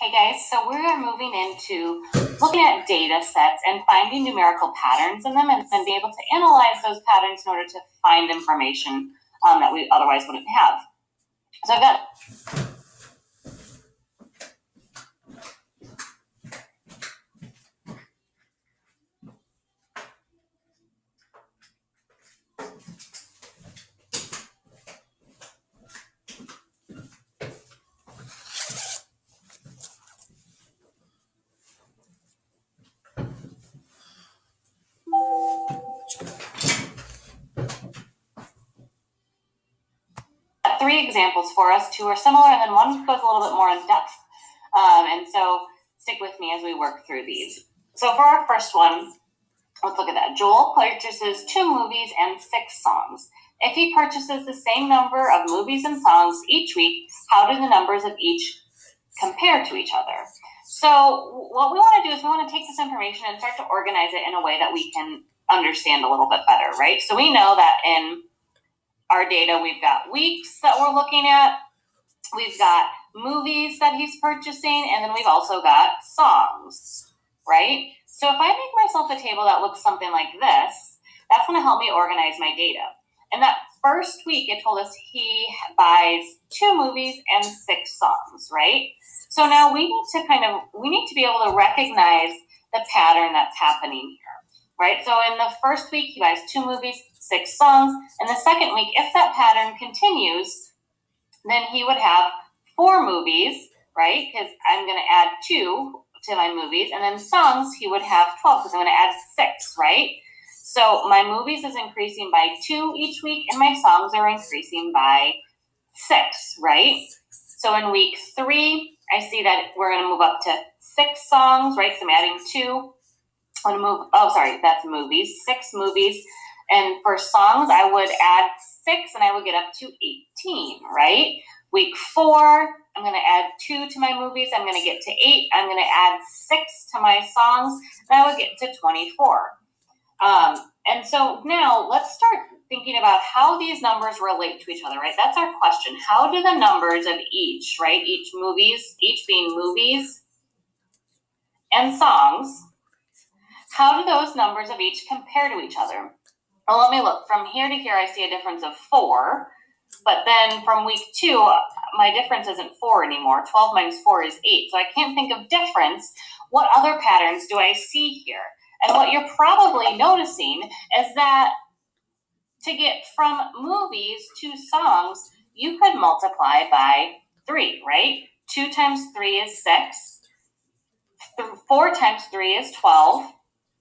Hey guys, so we are moving into looking at data sets and finding numerical patterns in them and then be able to analyze those patterns in order to find information that we otherwise wouldn't have. So I've got three examples for us. Two are similar and then one goes a little bit more in depth. And so stick with me as we work through these. So for our first one, let's look at that. Joel purchases 2 movies and 6 songs. If he purchases the same number of movies and songs each week, how do the numbers of each compare to each other? So what we want to do is we want to take this information and start to organize it in a way that we can understand a little bit better, right? So we know that in our data, we've got weeks that we're looking at, we've got movies that he's purchasing, and then we've also got songs, right? So if I make myself a table that looks something like this, that's going to help me organize my data. And that first week, it told us he buys 2 movies and 6 songs, right? So now we need to be able to recognize the pattern that's happening here, right? So in the first week, he buys 2 movies, 6 songs. In the second week, if that pattern continues, then he would have 4 movies, right? Because I'm going to add 2 to my movies. And then songs, he would have 12 because I'm going to add 6, right? So my movies is increasing by 2 each week, and my songs are increasing by 6, right? So in week 3, I see that we're going to move up to 6 songs, right? So I'm adding 2. That's movies, 6 movies. And for songs, I would add 6, and I would get up to 18, right? Week 4, I'm going to add 2 to my movies. I'm going to get to 8. I'm going to add 6 to my songs, and I would get to 24. And so now let's start thinking about how these numbers relate to each other, right? That's our question. How do the numbers of each, right? Each being movies and songs, how do those numbers of each compare to each other? Well, let me look. From here to here, I see a difference of 4. But then from week 2, my difference isn't 4 anymore. 12 minus 4 is 8. So I can't think of difference. What other patterns do I see here? And what you're probably noticing is that to get from movies to songs, you could multiply by 3, right? 2 times 3 is 6. 4 times 3 is 12.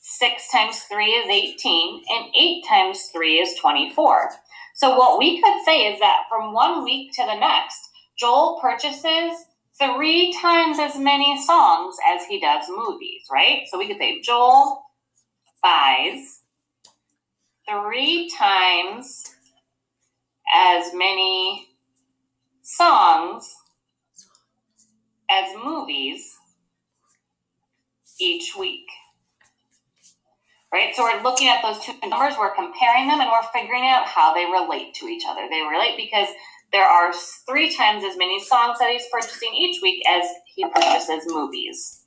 6 times 3 is 18. And 8 times 3 is 24. So what we could say is that from one week to the next, Joel purchases 3 times as many songs as he does movies, right? So we could say Joel buys 3 times as many songs as movies each week, right? So we're looking at those two numbers, we're comparing them, and we're figuring out how they relate to each other. They relate because there are 3 times as many songs that he's purchasing each week as he purchases movies.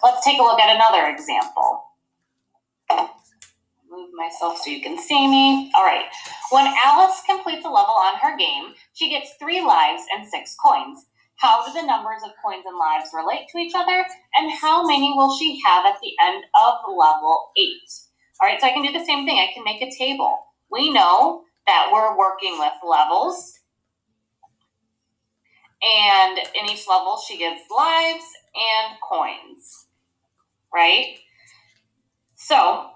Let's take a look at another example. Move myself so you can see me. All right. When Alice completes a level on her game, she gets 3 lives and 6 coins. How do the numbers of coins and lives relate to each other? And how many will she have at the end of level 8? All right, so I can do the same thing. I can make a table. We know that we're working with levels. And in each level, she gets lives and coins, right? So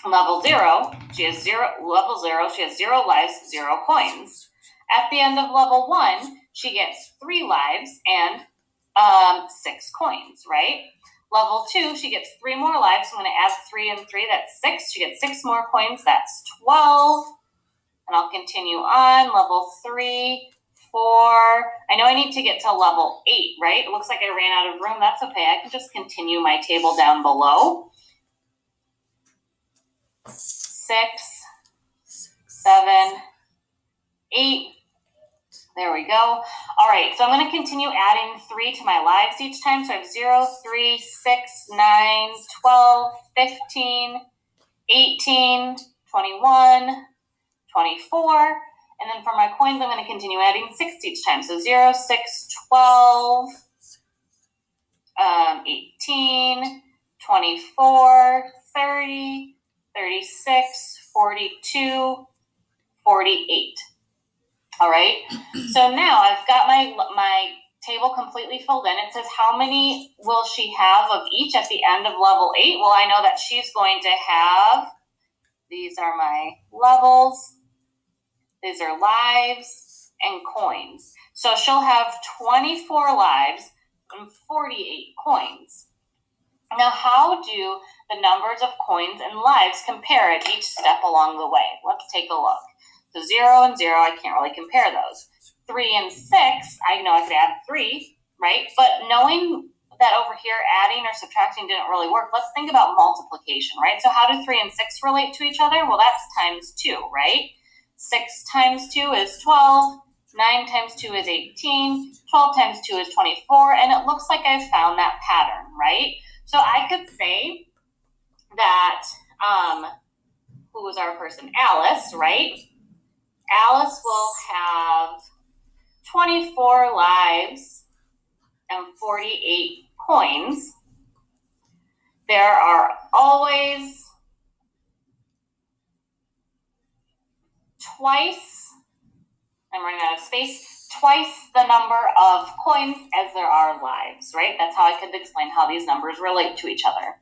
level 0, she has 0 lives, 0 coins. At the end of level 1, she gets 3 lives and 6 coins, right? Level 2, she gets 3 more lives. So I'm going to add 3 and 3, that's 6. She gets 6 more coins, that's 12. And I'll continue on. Level 3, 4. I know I need to get to level 8, right? It looks like I ran out of room. That's okay. I can just continue my table down below. 6, 7, 8. There we go. All right, so I'm going to continue adding 3 to my lives each time. So I have 0, 3, 6, 9, 12, 15, 18, 21, 24. And then for my coins, I'm going to continue adding 6 each time. So 0, 6, 12, 18, 24, 30, 36, 42, 48. All right, so now I've got my table completely filled in. It says how many will she have of each at the end of level 8? Well, I know that she's going to have, these are my levels, these are lives and coins. So she'll have 24 lives and 48 coins. Now, how do the numbers of coins and lives compare at each step along the way? Let's take a look. So 0 and 0, I can't really compare those. 3 and 6, I know I could add 3, right? But knowing that over here adding or subtracting didn't really work, let's think about multiplication, right? So how do 3 and 6 relate to each other? Well, that's times 2, right? 6 times 2 is 12. 9 times 2 is 18. 12 times 2 is 24. And it looks like I've found that pattern, right? So I could say that, who was our person? Alice, right? Alice will have 24 lives and 48 coins. There are always twice, I'm running out of space, twice the number of coins as there are lives, right? That's how I could explain how these numbers relate to each other.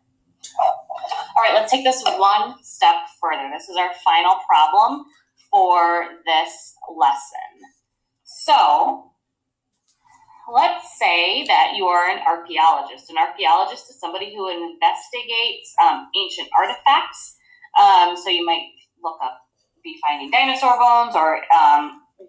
All right, let's take this one step further. This is our final problem for this lesson. So let's say that you are an archaeologist. An archaeologist is somebody who investigates ancient artifacts. So you might be finding dinosaur bones or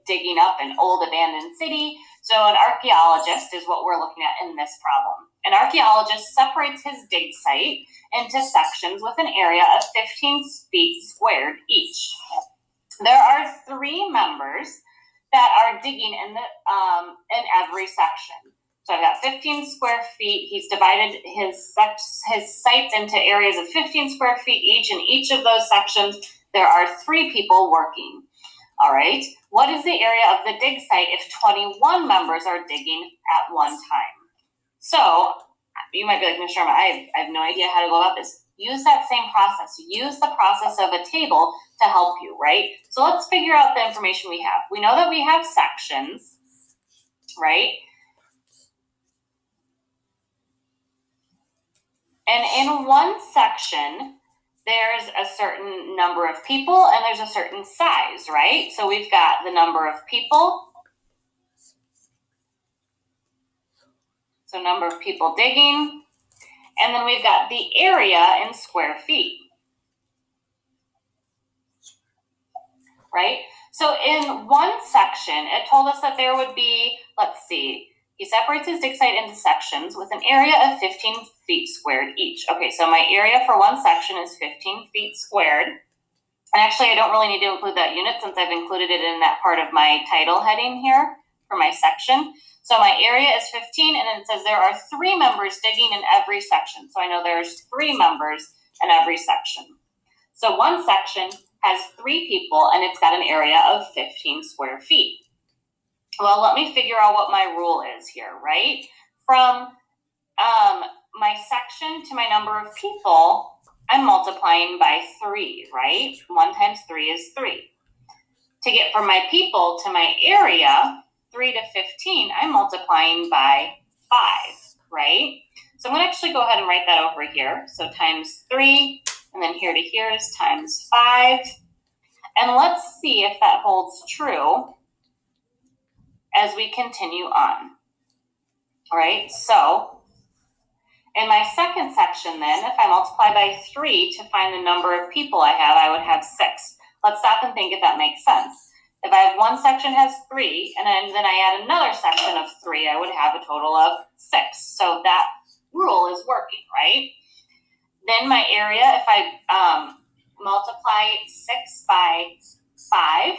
digging up an old abandoned city. So an archaeologist is what we're looking at in this problem. An archaeologist separates his dig site into sections with an area of 15 feet squared each. There are 3 members that are digging in every section. So I've got 15 square feet. He's divided his sites into areas of 15 square feet each. In each of those sections, there are 3 people working. All right. What is the area of the dig site if 21 members are digging at one time? So you might be like, Ms. Sharma, I have no idea how to go about this. Use that same process. Use the process of a table to help you, right? So let's figure out the information we have. We know that we have sections, right? And in one section, there's a certain number of people and there's a certain size, right? So we've got the number of people. So number of people digging. And then we've got the area in square feet. Right? So in one section, it told us that there would be, let's see, he separates his dig site into sections with an area of 15 feet squared each. Okay, so my area for one section is 15 feet squared. And actually, I don't really need to include that unit since I've included it in that part of my title heading here for my section. So my area is 15, and then it says there are 3 members digging in every section. So I know there's 3 members in every section. So one section has 3 people, and it's got an area of 15 square feet. Well, let me figure out what my rule is here, right? From my section to my number of people, I'm multiplying by 3, right? 1 times 3 is 3. To get from my people to my area, 3 to 15, I'm multiplying by 5, right? So I'm going to actually go ahead and write that over here. So times 3, and then here to here is times 5. And let's see if that holds true as we continue on. All right, so in my second section then, if I multiply by 3 to find the number of people I would have 6. Let's stop and think if that makes sense. If I have one section has 3, and then I add another section of 3, I would have a total of 6. So that rule is working, right? Then my area, if I multiply 6 by 5,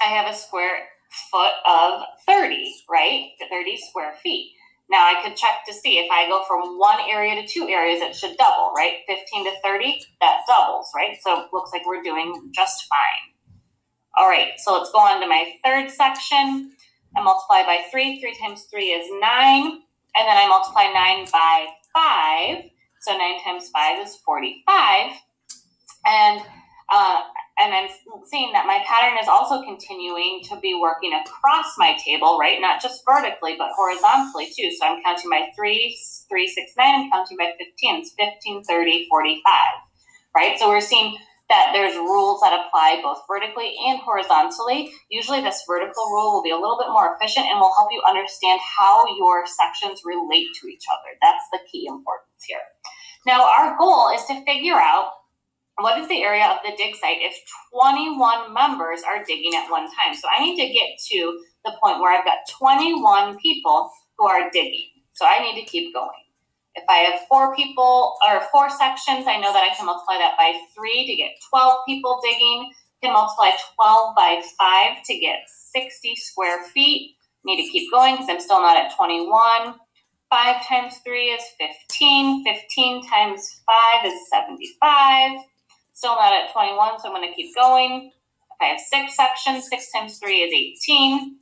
I have a square foot of 30, right? 30 square feet. Now I could check to see if I go from one area to two areas, it should double, right? 15 to 30, that doubles, right? So it looks like we're doing just fine. All right, so let's go on to my third section. I multiply by 3. 3 times 3 is 9. And then I multiply 9 by 5. So 9 times 5 is 45. And I'm seeing that my pattern is also continuing to be working across my table, right? Not just vertically, but horizontally too. So I'm counting by 3, 3, 6, 9. I'm counting by 15. It's 15, 30, 45, right? So we're seeing that there's rules that apply both vertically and horizontally. Usually this vertical rule will be a little bit more efficient and will help you understand how your sections relate to each other. That's the key importance here. Now our goal is to figure out what is the area of the dig site if 21 members are digging at one time. So I need to get to the point where I've got 21 people who are digging. So I need to keep going. If I have 4 people or 4 sections, I know that I can multiply that by 3 to get 12 people digging. I can multiply 12 by 5 to get 60 square feet. Need to keep going because I'm still not at 21. 5 times 3 is 15. 15 times 5 is 75. Still not at 21, so I'm going to keep going. If I have 6 sections, 6 times 3 is 18.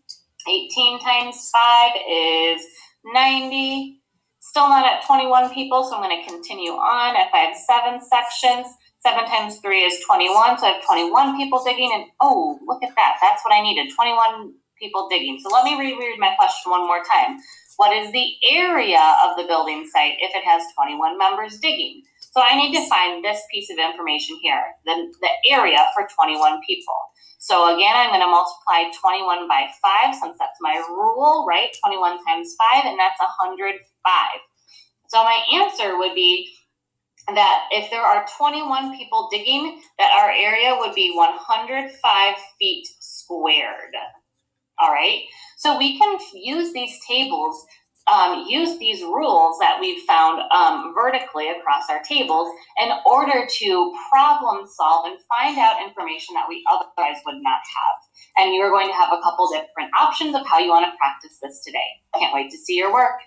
18 times 5 is 90. Still not at 21 people, so I'm going to continue on. If I have 7 sections, 7 times 3 is 21, so I have 21 people digging, and oh, look at that. That's what I needed, 21 people digging. So let me reread my question one more time. What is the area of the building site if it has 21 members digging? So I need to find this piece of information here, the area for 21 people. So again, I'm going to multiply 21 by 5 since that's my rule, right? 21 times 5, and that's 105. So my answer would be that if there are 21 people digging, that our area would be 105 feet squared. All right, so we can use these tables, use these rules that we've found vertically across our tables in order to problem solve and find out information that we otherwise would not have. And you're going to have a couple different options of how you want to practice this today. Can't wait to see your work.